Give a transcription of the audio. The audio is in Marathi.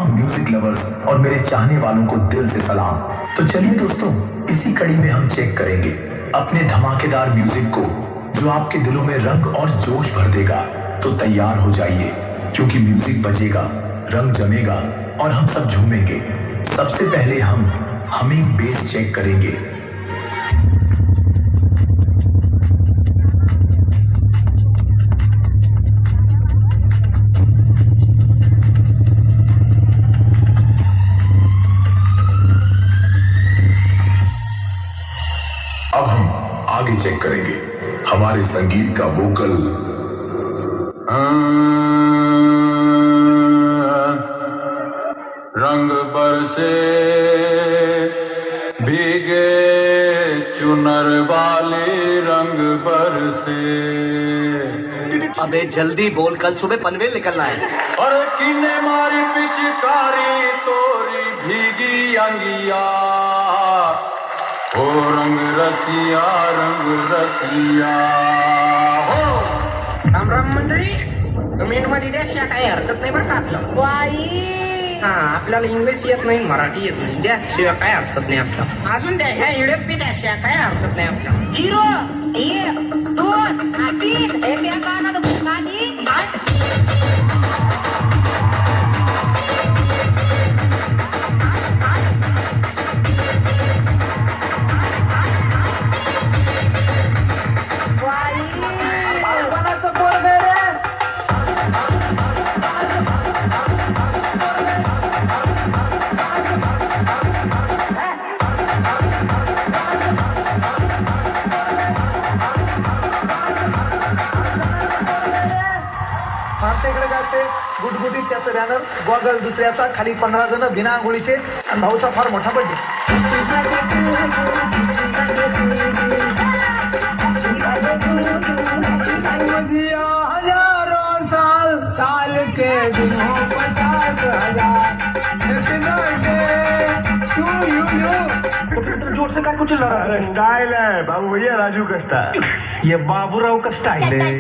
तमाम म्यूजिक लवर्स और मेरे चाहने वालों को दिल से सलाम। तो चलिए दोस्तों, इसी कड़ी में हम चेक करेंगे अपने धमाकेदार म्यूजिक को, जो आपके दिलों में रंग और जोश भर देगा। तो तैयार हो जाइए, क्योंकि म्यूजिक बजेगा, रंग जमेगा और हम सब झूमेंगे। सबसे पहले हम हमिंग बेस चेक करेंगे। अब हम आगे चेक करेंगे हमारे संगीत का वोकल। रंग बरसे भीगे चुनर वाले रंग बरसे। अबे जल्दी बोल, कल सुबह पनवेल निकलना है। और किने मारी पिचकारी तोरी भीगी अंगिया, ओ रंग रसिया रंग रसिया हो। राम राम मंडळी, कमेंट मध्ये द्या, शिया काही हरकत नाही बरं का आपलं. हा, आपल्याला इंग्लिश येत नाही, मराठी येत नाही, द्या शिवाय काय हरकत नाही आपलं. अजून द्या, ह्या इडत बी द्या, शिया काय हरकत नाही आपलं. 0 1 2 3 एक या कानात बुकाली आमच्या इकडे काय असते, गुटगुटीत त्याचं बॅनर, गॉगल दुसऱ्याचा, खाली 15 जण बिना आंघोळीचे, आणि भाऊचा फार मोठा बड्डे. हजारों साल साल के दिनों 50,000 जोर से काय कुछ स्टाइल है बाबू भैया, राजू का स्टाइल. ये बाबूराव का स्टाइल है.